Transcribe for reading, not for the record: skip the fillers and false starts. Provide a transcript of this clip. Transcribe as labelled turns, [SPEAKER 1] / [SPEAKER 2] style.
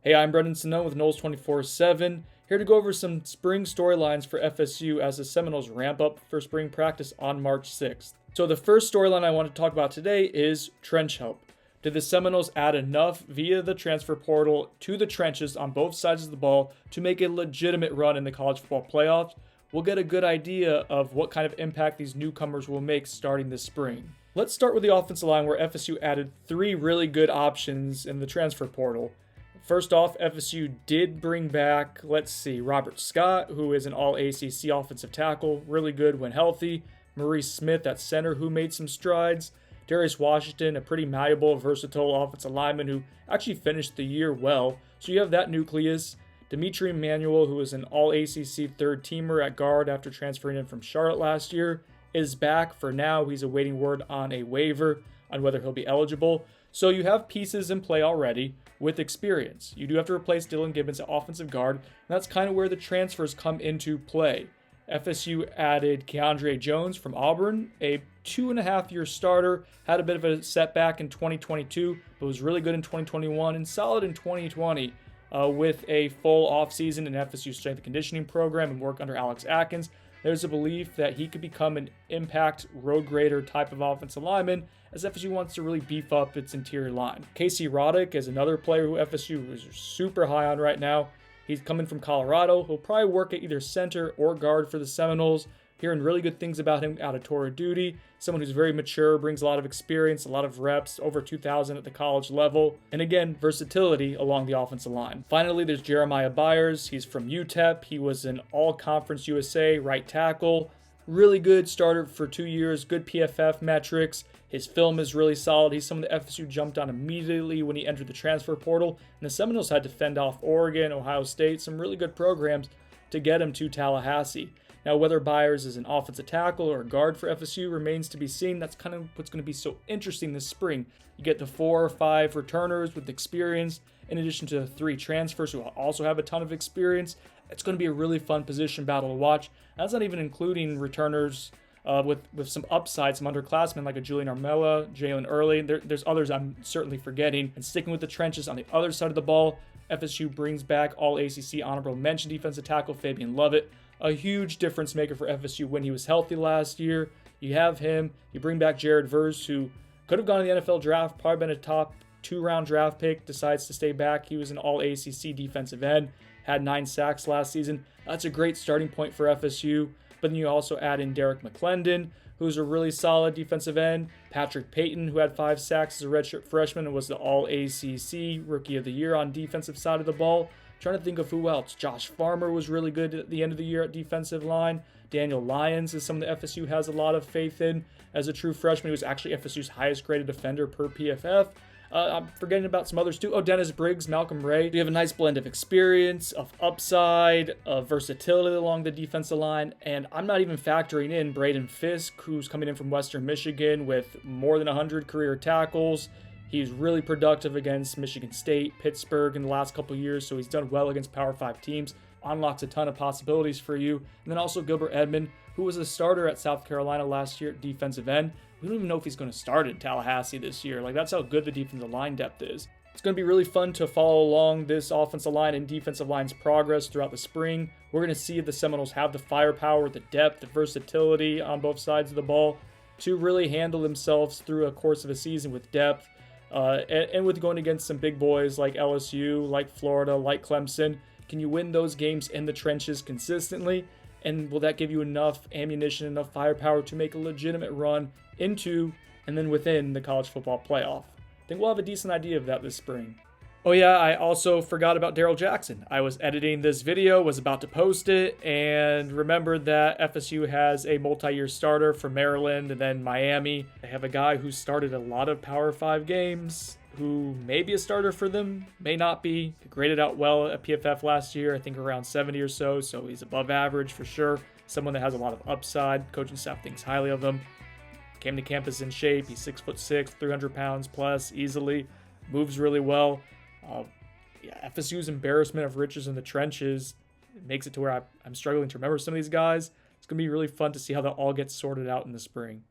[SPEAKER 1] Hey, I'm Brendan Sano with Knowles 24/7, here to go over some spring storylines for FSU as the Seminoles ramp up for spring practice on March 6th. So the first storyline I want to talk about today is trench help. Did the Seminoles add enough via the transfer portal to the trenches on both sides of the ball to make a legitimate run in the college football playoffs? We'll get a good idea of what kind of impact these newcomers will make starting this spring. Let's start with the offensive line, where FSU added 3 really good options in the transfer portal. First off, FSU did bring back, Robert Scott, who is an All-ACC offensive tackle, really good when healthy. Maurice Smith at center, who made some strides. Darius Washington, a pretty malleable, versatile offensive lineman who actually finished the year well. So you have that nucleus. Dimitri Emanuel, who was an All-ACC third-teamer at guard after transferring in from Charlotte last year, is back for now. He's awaiting word on a waiver on whether he'll be eligible. So you have pieces in play already with experience. You do have to replace Dylan Gibbons at offensive guard, and that's kind of where the transfers come into play. FSU added Keandre Jones from Auburn, a 2.5-year starter, had a bit of a setback in 2022, but was really good in 2021 and solid in 2020 with a full offseason in FSU strength and conditioning program and work under Alex Atkins. There's a belief that he could become an impact road grader type of offensive lineman as FSU wants to really beef up its interior line. Casey Roddick is another player who FSU is super high on right now. He's coming from Colorado. He'll probably work at either center or guard for the Seminoles. Hearing really good things about him out of tour duty. Someone who's very mature, brings a lot of experience, a lot of reps, over 2,000 at the college level. And again, versatility along the offensive line. Finally, there's Jeremiah Byers. He's from UTEP. He was an All-Conference USA right tackle. Really good starter for 2 years, good PFF metrics. His film is really solid. He's someone that FSU jumped on immediately when he entered the transfer portal. And the Seminoles had to fend off Oregon, Ohio State, some really good programs to get him to Tallahassee. Now, whether Byers is an offensive tackle or a guard for FSU remains to be seen. That's kind of what's going to be so interesting this spring. You get the 4 or 5 returners with experience, in addition to 3 transfers who also have a ton of experience. It's going to be a really fun position battle to watch. And that's not even including returners with some upside, some underclassmen like a Julian Armella, Jalen Early. There's others I'm certainly forgetting. And sticking with the trenches on the other side of the ball, FSU brings back All-ACC honorable mention defensive tackle Fabian Lovett. A huge difference maker for FSU when he was healthy last year. You have him. You bring back Jared Verse, who could have gone to the NFL draft, probably been a top 2-round draft pick, decides to stay back. He was an All-ACC defensive end, had 9 sacks last season. That's a great starting point for FSU. But then you also add in Derek McClendon, who's a really solid defensive end. Patrick Payton, who had 5 sacks as a redshirt freshman and was the All-ACC Rookie of the Year on defensive side of the ball. Trying to think of who else. Josh Farmer was really good at the end of the year at defensive line. Daniel Lyons is someone that FSU has a lot of faith in as a true freshman. He was actually FSU's highest graded defender per PFF. I'm forgetting about some others too. Dennis Briggs, Malcolm Ray. You have a nice blend of experience, of upside, of versatility along the defensive line. And I'm not even factoring in Braden Fisk, who's coming in from Western Michigan with more than 100 career tackles. He's really productive against Michigan State, Pittsburgh in the last couple of years, so he's done well against Power 5 teams. Unlocks a ton of possibilities for you. And then also Gilbert Edmond, who was a starter at South Carolina last year at defensive end. We don't even know if he's going to start at Tallahassee this year. That's how good the defensive line depth is. It's going to be really fun to follow along this offensive line and defensive line's progress throughout the spring. We're going to see if the Seminoles have the firepower, the depth, the versatility on both sides of the ball to really handle themselves through a course of a season with depth. And with going against some big boys like LSU, like Florida, like Clemson. Can you win those games in the trenches consistently? And will that give you enough ammunition, enough firepower to make a legitimate run into and then within the college football playoff? I think we'll have a decent idea of that this spring. Oh yeah, I also forgot about Daryl Jackson. I was editing this video, was about to post it, and remembered that FSU has a multi-year starter from Maryland and then Miami. They have a guy who started a lot of Power 5 games, who may be a starter for them, may not be. He graded out well at PFF last year, I think around 70 or so he's above average for sure. Someone that has a lot of upside. Coaching staff thinks highly of him. Came to campus in shape. He's 6'6", 300 pounds plus, easily. Moves really well. FSU's embarrassment of riches in the trenches makes it to where I'm struggling to remember some of these guys. It's going to be really fun to see how that all gets sorted out in the spring.